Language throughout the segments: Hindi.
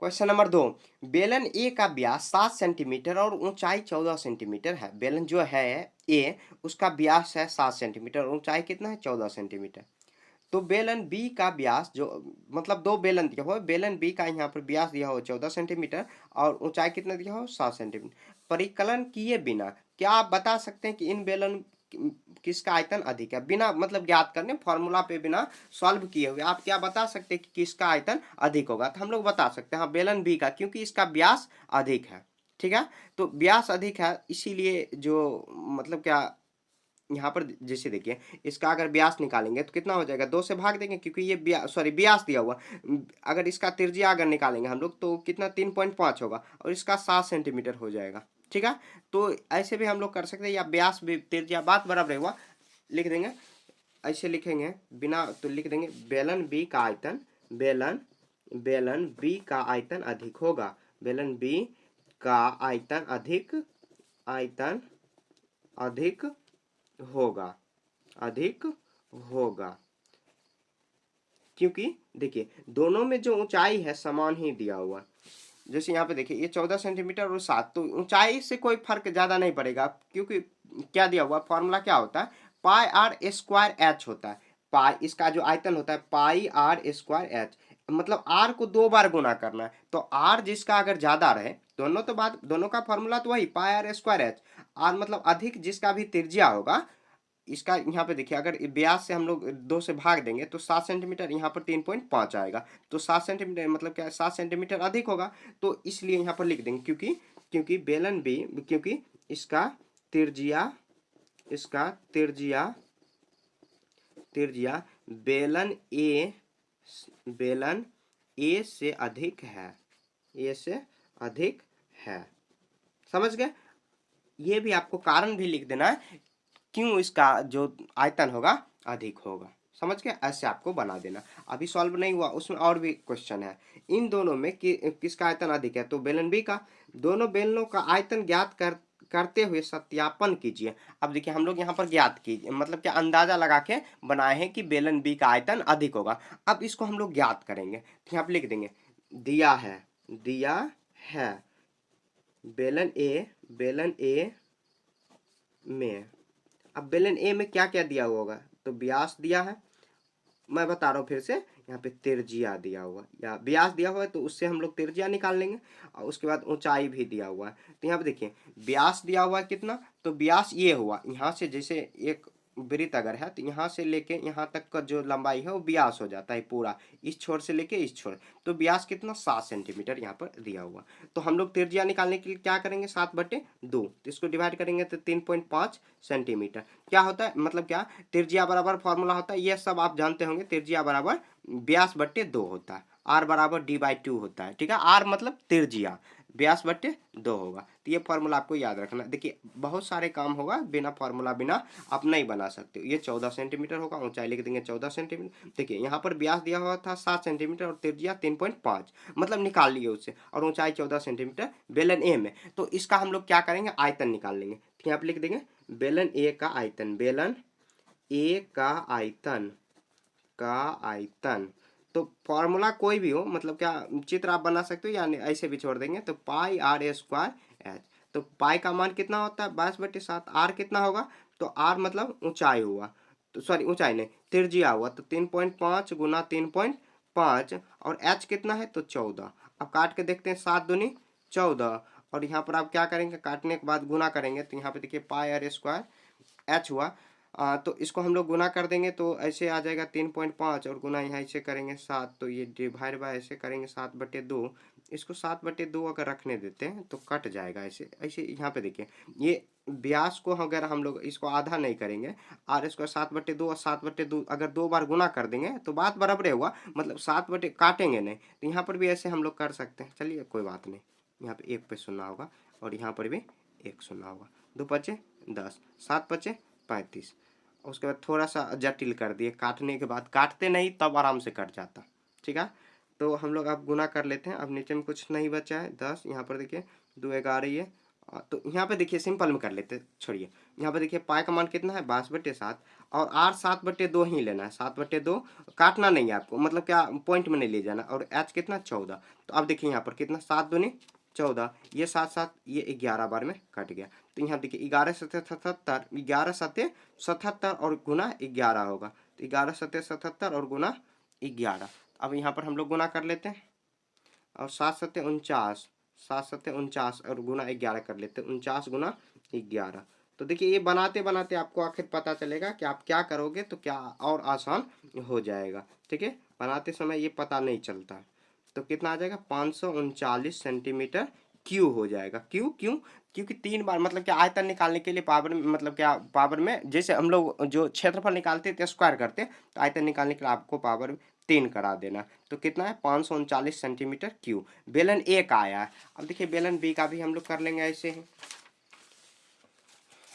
क्वेश्चन नंबर 2, बेलन ए का व्यास 7 सेंटीमीटर और ऊंचाई 14 सेंटीमीटर है। बेलन जो है ए, उसका व्यास है 7 सेंटीमीटर और ऊंचाई कितना है 14 सेंटीमीटर। तो बेलन बी का व्यास जो, मतलब दो बेलन दिया हुआ है, बेलन बी का यहाँ पर व्यास दिया हो 14 सेंटीमीटर और ऊंचाई कितना दिया हो 7 सेंटीमीटर। परिकलन किए बिना क्या आप बता सकते हैं कि इन बेलन किसका आयतन अधिक है? बिना मतलब ज्ञात करने, फॉर्मूला पे बिना सॉल्व किए हुए आप क्या बता सकते हैं कि किसका आयतन अधिक होगा? तो हम लोग बता सकते हैं हाँ, बेलन बी का, क्योंकि इसका व्यास अधिक है। ठीक है, तो व्यास अधिक है इसीलिए जो मतलब क्या, यहाँ पर जैसे देखिए इसका अगर व्यास निकालेंगे तो कितना हो जाएगा, 2 से भाग देंगे क्योंकि ये व्यास दिया हुआ। अगर इसका त्रिज्या अगर निकालेंगे हम लोग तो कितना 3.5 होगा और इसका 7 सेंटीमीटर हो जाएगा। ठीक है, तो ऐसे भी हम लोग कर सकते हैं, या व्यास भी त्रिज्या बात बराबर हुआ, लिख देंगे ऐसे लिखेंगे बिना, तो लिख देंगे बेलन बी का आयतन, बेलन बेलन बी का आयतन अधिक होगा, बेलन बी का आयतन आयतन अधिक होगा, अधिक होगा। क्योंकि देखिए दोनों में जो ऊंचाई है समान ही दिया हुआ। जैसे यहाँ पे देखिए ये 14 सेंटीमीटर और 7, तो ऊंचाई से कोई फर्क ज्यादा नहीं पड़ेगा, क्योंकि क्या दिया हुआ, फॉर्मूला क्या होता है, पाई आर स्क्वायर एच होता है। पाई इसका जो आयतन होता है पाई आर स्क्वायर एच, मतलब आर को 2 बार गुना करना है, तो आर जिसका अगर ज्यादा रहे, दोनों तो बात, दोनों का फॉर्मूला तो वही पाई आर स्क्वायर एच, आर मतलब अधिक जिसका भी त्रिज्या होगा। इसका यहाँ पे देखिए अगर व्यास से हम लोग 2 से भाग देंगे तो 7 सेंटीमीटर, यहाँ पर 3.5 आएगा, तो 7 सेंटीमीटर मतलब क्या, 7 सेंटीमीटर अधिक होगा। तो इसलिए यहाँ पर लिख देंगे क्योंकि क्योंकि बेलन बी, क्योंकि इसका त्रिज्या इसका त्रिज्या त्रिज्या बेलन ए से अधिक है, ए से अधिक है। समझ गए? ये भी आपको कारण भी लिख देना है क्यों इसका जो आयतन होगा अधिक होगा। समझ गए? ऐसे आपको बना देना। अभी सॉल्व नहीं हुआ, उसमें और भी क्वेश्चन है। इन दोनों में किसका आयतन अधिक है? तो बेलन बी का। दोनों बेलनों का आयतन ज्ञात करते हुए सत्यापन कीजिए। अब देखिए हम लोग यहाँ पर ज्ञात कीजिए मतलब क्या, अंदाजा लगा के बनाए हैं कि बेलन बी का आयतन अधिक होगा। अब इसको हम लोग ज्ञात करेंगे, तो यहाँ पर लिख देंगे दिया है बेलन ए में। अब बेलन ए में क्या क्या दिया हुआ होगा? तो व्यास दिया है, मैं बता रहा हूँ फिर से, यहाँ पे त्रिज्या दिया हुआ या व्यास दिया हुआ है, तो उससे हम लोग त्रिज्या निकाल लेंगे और उसके बाद ऊंचाई भी दिया हुआ है। तो यहाँ पे देखिए व्यास दिया हुआ है कितना, तो व्यास ये हुआ, यहाँ से जैसे एक वृत्त अगर है तो यहाँ से लेके यहाँ तक का जो लंबाई है वो व्यास हो जाता है पूरा, इस छोर से लेके इस छोर। तो व्यास कितना 7 सेंटीमीटर यहाँ पर दिया हुआ। तो हम लोग त्रिज्या निकालने के लिए क्या करेंगे, 7/2, तो इसको डिवाइड करेंगे तो 3.5 सेंटीमीटर क्या होता है, मतलब क्या, त्रिज्या बराबर फॉर्मूला होता है, ये सब आप जानते होंगे, त्रिज्या बराबर व्यास/2 होता है, आर बराबर d/2 होता है। ठीक है, आर मतलब त्रिज्या, व्यास/2 होगा। तो ये फॉर्मूला आपको याद रखना। देखिए बहुत सारे काम होगा बिना फॉर्मूला बिना आप नहीं बना सकते। ये 14 सेंटीमीटर होगा, ऊंचाई लिख देंगे 14 सेंटीमीटर। देखिए यहाँ पर व्यास दिया हुआ था 7 सेंटीमीटर और त्रिज्या 3.5, मतलब निकाल लिए उससे, और ऊंचाई 14 सेंटीमीटर बेलन ए में। तो इसका हम लोग क्या करेंगे, आयतन निकाल लेंगे। तो यहाँ पे लिख देंगे बेलन ए का आयतन, बेलन ए का आयतन। तो फॉर्मूला कोई भी हो, मतलब क्या चित्र आप बना सकते हो या ऐसे भी छोड़ देंगे, तो पाई आर स्क्वायर एच। तो पाई का मान कितना होता है 22/7, आर कितना होगा, तो आर मतलब ऊंचाई हुआ, तो सॉरी ऊंचाई नहीं त्रिज्या हुआ, तो 3.5 गुना 3.5 और एच कितना है तो 14। अब काट के देखते हैं, 7×2 = 14, और यहाँ पर आप क्या करेंगे, काटने के बाद गुना करेंगे, तो यहाँ पे देखिए पाई आर स्क्वायर एच हुआ। तो इसको हम लोग गुना कर देंगे तो ऐसे आ जाएगा 3.5 और गुना यहाँ ऐसे करेंगे 7, तो ये डिवाइड बाय ऐसे करेंगे 7/2। इसको 7/2 अगर रखने देते हैं तो कट जाएगा ऐसे ऐसे। यहाँ पे देखिए ये व्यास को अगर हम लोग इसको आधा नहीं करेंगे, आर इसको 7/2 और 7/2 अगर 2 बार गुना कर देंगे तो बात बराबर हुआ, मतलब 7 काटेंगे नहीं। तो यहाँ पर भी ऐसे हम लोग कर सकते हैं, चलिए कोई बात नहीं। यहाँ पे 1 पे सुनना होगा और यहाँ पर भी 1 सुनना होगा। 2×5 = 10, 7×5 = 35। उसके बाद थोड़ा सा जटिल कर दिए, काटने के बाद, काटते नहीं तब आराम से कट जाता। ठीक है, तो हम लोग अब गुना कर लेते हैं। अब नीचे में कुछ नहीं बचा है, 10, यहाँ पर देखिए 2 11 ये तो यहाँ पे देखिए सिंपल में कर लेते, छोड़िए। यहाँ पे देखिए पाई का मान कितना है 22/7, और आर 7/2 ही लेना है, 7/2 काटना नहीं है आपको, मतलब क्या पॉइंट में नहीं ले जाना। और एच कितना 14। तो अब देखिए यहाँ पर कितना 7×2 = 14, ये 7 7 ये 11 बार में कट गया। तो यहाँ देखिए 11×7 = 77, 11×7 = 77 और गुना 11 होगा। तो 11×7 = 77 और गुना 11। अब यहाँ पर हम लोग गुना कर लेते हैं, और 7×7 = 49, 7×7 = 49 और गुना 11 कर लेते हैं, 49 × 11। तो देखिए ये बनाते बनाते आपको आखिर पता चलेगा कि आप क्या करोगे तो क्या और आसान हो जाएगा। ठीक है, बनाते समय ये पता नहीं चलता। तो कितना आ जाएगा 539 सेंटीमीटर क्यू हो जाएगा। क्यों क्यों? क्योंकि 3 बार मतलब क्या आयतन निकालने के लिए पावर में, मतलब क्या पावर में, जैसे हम लोग जो क्षेत्रफल निकालते थे स्क्वायर करते, तो आयतन निकालने के लिए आपको पावर 3 करा देना। तो कितना है 539 सेंटीमीटर क्यू। बेलन ए का आया है। अब देखिए बेलन बी का भी हम लोग कर लेंगे ऐसे ही।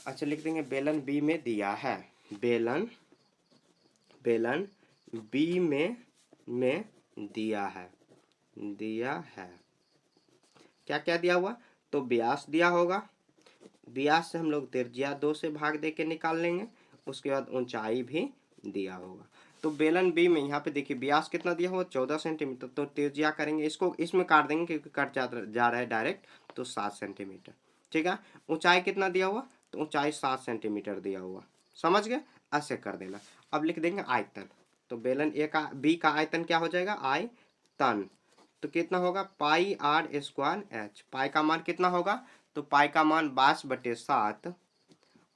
अच्छा लिख देंगे बेलन बी में दिया है, बेलन बी में दिया है, क्या क्या दिया हुआ? तो व्यास दिया होगा, व्यास से हम लोग त्रिज्या 2 से भाग दे के निकाल लेंगे, उसके बाद ऊंचाई भी दिया होगा। तो बेलन बी में यहाँ पे देखिए व्यास कितना दिया हुआ 14 सेंटीमीटर, तो त्रिज्या करेंगे इसको इसमें काट देंगे क्योंकि कट जा रहा है डायरेक्ट, तो 7 सेंटीमीटर। ठीक है, ऊंचाई कितना दिया हुआ? तो ऊंचाई 7 सेंटीमीटर दिया हुआ, समझ गए? ऐसे कर देना। अब लिख देंगे आयतन। तो बेलन ए का बी का आयतन क्या हो जाएगा? आयतन। तो कितना होगा πr²h। पाई का मान कितना होगा? तो पाई का मान 22/7,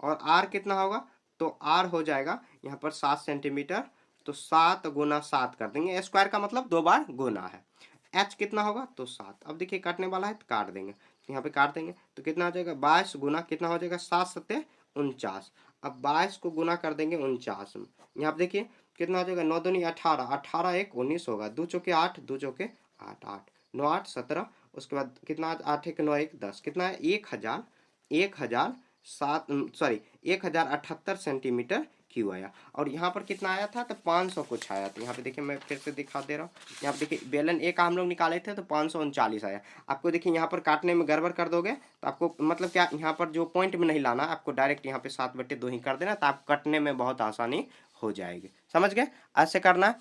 और आर कितना होगा? तो आर हो जाएगा यहाँ पर 7 सेंटीमीटर, तो 7×7 कर देंगे, स्क्वायर का मतलब 2 बार गुना है। एच कितना होगा? तो 7। अब देखिए काटने वाला है तो काट देंगे, यहाँ पे काट देंगे तो कितना हो जाएगा 22 गुना कितना हो जाएगा 7×7 = 49। अब 22 को गुना कर देंगे 49 में, यहाँ पे देखिए कितना हो जाएगा 9×2 = 18, 18 × 1 = 19 होगा, 2 चौके 8, 2 चौके 8, 8 9 8 17, उसके बाद कितना 8 1 9 1 10, कितना है 1078 सेंटीमीटर क्यू आया। और यहाँ पर कितना आया था? तो 500 कुछ आया। तो यहाँ पे देखिए मैं फिर से दिखा दे रहा हूँ, यहाँ पे देखिए बेलन ए का हम लोग निकाले थे तो 539 आया। आपको देखिए यहाँ पर काटने में गड़बड़ कर दोगे तो आपको मतलब क्या यहाँ पर जो पॉइंट में नहीं लाना, आपको डायरेक्ट यहाँ पे 7/2 ही कर देना, तो आप कटने में बहुत आसानी हो जाएगी। समझ गए? ऐसे करना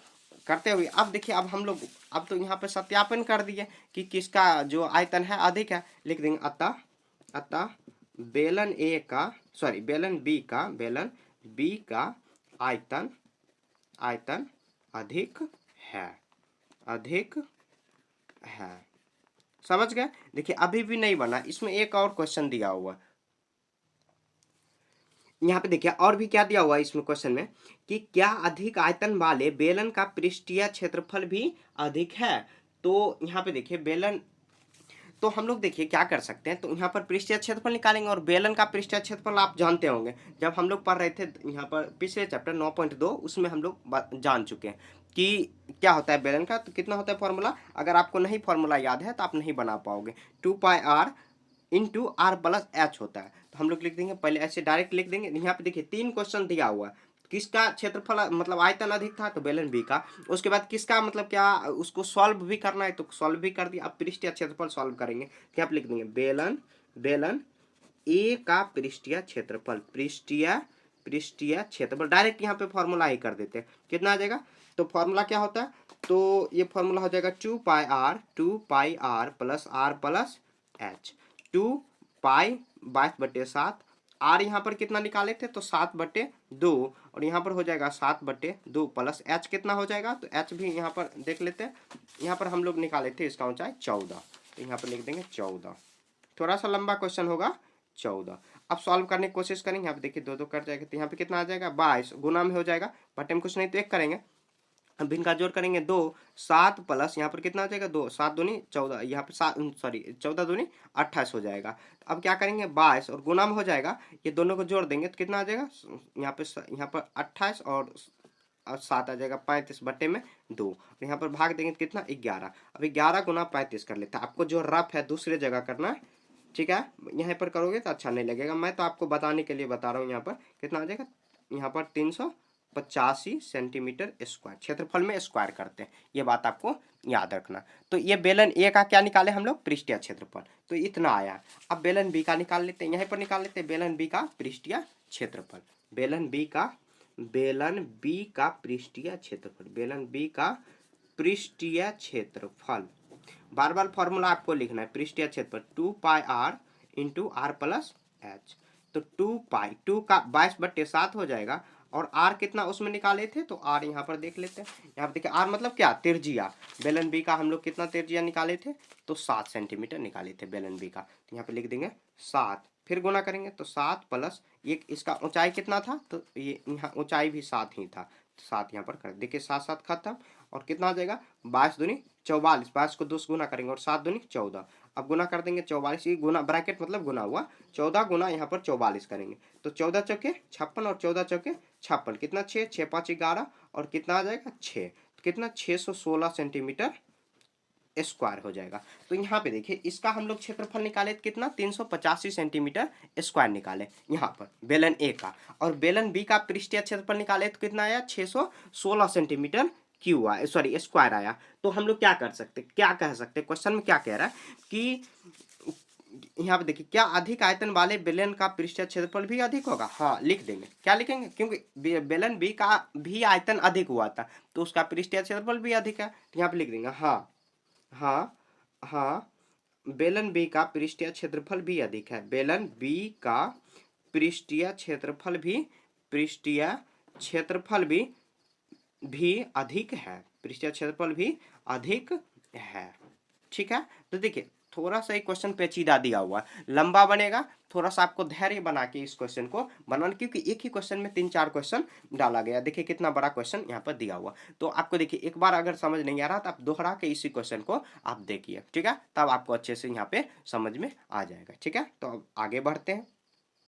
करते हुए अब देखिए अब हम लोग अब तो यहाँ पे सत्यापन कर दिए कि किसका जो आयतन है अधिक है। लिख देंगे अतः बेलन बी का आयतन अधिक है। समझ गए? देखिए अभी भी नहीं बना, इसमें एक और क्वेश्चन दिया हुआ, यहाँ पे देखिए और भी क्या दिया हुआ है इसमें क्वेश्चन में, कि क्या अधिक आयतन वाले बेलन का पृष्ठीय क्षेत्रफल भी अधिक है? तो यहाँ पे देखिए बेलन, तो हम लोग देखिए क्या कर सकते हैं, तो यहाँ पर पृष्ठीय क्षेत्रफल निकालेंगे, और बेलन का पृष्ठीय क्षेत्रफल आप जानते होंगे, जब हम लोग पढ़ रहे थे यहाँ पर पिछले चैप्टर 9.2 उसमें हम लोग जान चुके हैं कि क्या होता है बेलन का। तो कितना होता है फॉर्मूला, अगर आपको नहीं फॉर्मूला याद है तो आप नहीं बना पाओगे। 2πr × r+h होता है। तो हम लोग लिख देंगे, पहले ऐसे डायरेक्ट लिख देंगे। यहाँ पे देखिए 3 क्वेश्चन दिया हुआ है, किसका क्षेत्रफल मतलब आयतन अधिक था? तो बेलन बी का। उसके बाद किसका मतलब क्या उसको सॉल्व भी करना है, तो सॉल्व भी कर दिया। अब पृष्ठीय क्षेत्रफल सॉल्व करेंगे, क्या आप लिख देंगे बेलन ए का पृष्ठीय क्षेत्रफल, पृष्ठीय क्षेत्रफल डायरेक्ट यहाँ पे फॉर्मूला ही कर देते हैं। कितना आ जाएगा? तो फॉर्मूला क्या होता है? तो ये फॉर्मूला हो जाएगा 2πr + r+h। 2π/7, आर यहाँ पर कितना निकाले थे? तो 7/2, और यहाँ पर हो जाएगा 7/2 प्लस h कितना हो जाएगा? तो h भी यहाँ पर देख लेते हैं, यहाँ पर हम लोग निकाले थे इसका ऊंचाई 14, तो यहाँ पर लिख देंगे 14। थोड़ा सा लंबा क्वेश्चन होगा 14। अब सॉल्व करने की कोशिश करेंगे, यहाँ पे देखिए 2 2 कट जाएगा, तो यहाँ पे कितना आ जाएगा 22, गुना में हो जाएगा, बटे में कुछ नहीं तो 1 करेंगे। अब इनका जोड़ करेंगे 2, 7 प्लस यहाँ पर कितना आ जाएगा 2, 7 दूनी 14, यहाँ पे 14 दूनी 28 हो जाएगा। अब क्या करेंगे 22 और गुना में हो जाएगा, ये दोनों को जोड़ देंगे तो कितना आ जाएगा यहाँ पर 28 और 7 आ जाएगा 35 बटे में 2, और यहाँ पर भाग देंगे तो कितना 11। अब 11 गुना 35 कर लेता है। आपको जो रफ है दूसरे जगह करना है, ठीक है, यहाँ पर करोगे तो अच्छा नहीं लगेगा, मैं तो आपको बताने के लिए बता रहा हूँ। यहाँ पर कितना आ जाएगा, यहाँ पर 385 सेंटीमीटर स्क्वायर, क्षेत्रफल में स्क्वायर करते हैं, ये बात आपको याद रखना। तो ये बेलन ए का क्या निकाले हम लोग, पृष्ठीय क्षेत्रफल, तो इतना आया। अब बेलन बी का निकाल लेते हैं, यहीं पर निकाल लेते हैं बेलन बी का पृष्ठीय क्षेत्रफल। बेलन बी का पृष्ठीय क्षेत्रफल, बेलन बी का पृष्ठीय क्षेत्रफल, बार बार फॉर्मूला आपको लिखना है, पृष्ठीय क्षेत्रफल 2 pi r into r plus h. तो 2 पाई, 2 का 22/7 हो जाएगा, और आर कितना उसमें निकाले थे, तो आर यहाँ पर देख लेते हैं। यहाँ पर देखिए आर मतलब क्या, तिरजिया। बेलन बी का हम लोग कितना तिरजिया निकाले थे, तो 7 सेंटीमीटर निकाले थे बेलन बी का, तो यहाँ पे लिख देंगे 7, फिर गुना करेंगे तो 7 प्लस एक, इसका ऊंचाई कितना था, तो ये यहाँ ऊंचाई भी 7 ही था, 7 यहाँ पर कर देखिए, 7 7 खत्म, और कितना आ जाएगा 22 दूनी 44, 22 को 2 से गुना करेंगे और 7 दूनी 14, अब गुना कर देंगे 44, ये गुना ब्रैकेट मतलब गुना हुआ, 14 गुना यहाँ पर 44 करेंगे, तो 14 चौके 56 और 14 चौके 56, कितना 6, 6 5 11, और कितना आ जाएगा 6, कितना 616 सेंटीमीटर स्क्वायर हो जाएगा। तो यहाँ पे देखिए इसका हम लोग क्षेत्रफल निकाले कितना, 385 सेंटीमीटर स्क्वायर निकाले यहाँ पर बेलन ए का, और बेलन बी का पृष्ठीय क्षेत्रफल निकाले तो कितना आया, 616 सेंटीमीटर क्यू आया, सॉरी स्क्वायर आया। तो हम लोग क्या कर सकते, क्या कह सकते, क्वेश्चन में क्या कह रहा है कि यहाँ पे देखिए, क्या अधिक आयतन वाले बेलन का पृष्ठीय क्षेत्रफल भी अधिक होगा, हाँ लिख देंगे, क्या लिखेंगे, क्योंकि बेलन बी का भी आयतन अधिक हुआ था, तो उसका पृष्ठीय क्षेत्रफल भी अधिक है, तो यहाँ पे लिख देंगे हाँ हाँ हाँ, बेलन बी का पृष्ठीय क्षेत्रफल भी अधिक है, बेलन बी का पृष्ठीय क्षेत्रफल भी अधिक है, पृष्ठीय क्षेत्रफल भी अधिक है। ठीक है, तो देखिए थोड़ा सा एक क्वेश्चन पेचीदा दिया हुआ है, लंबा बनेगा, थोड़ा सा आपको धैर्य बना के इस क्वेश्चन को बनाना, क्योंकि एक ही क्वेश्चन में 3 4 क्वेश्चन डाला गया। देखिए कितना बड़ा क्वेश्चन यहाँ पर दिया हुआ, तो आपको देखिए एक बार अगर समझ नहीं आ रहा तो आप दोहरा के इसी क्वेश्चन को आप देखिए, ठीक है, तब आपको अच्छे से यहाँ पे समझ में आ जाएगा। ठीक है, तो अब आगे बढ़ते हैं।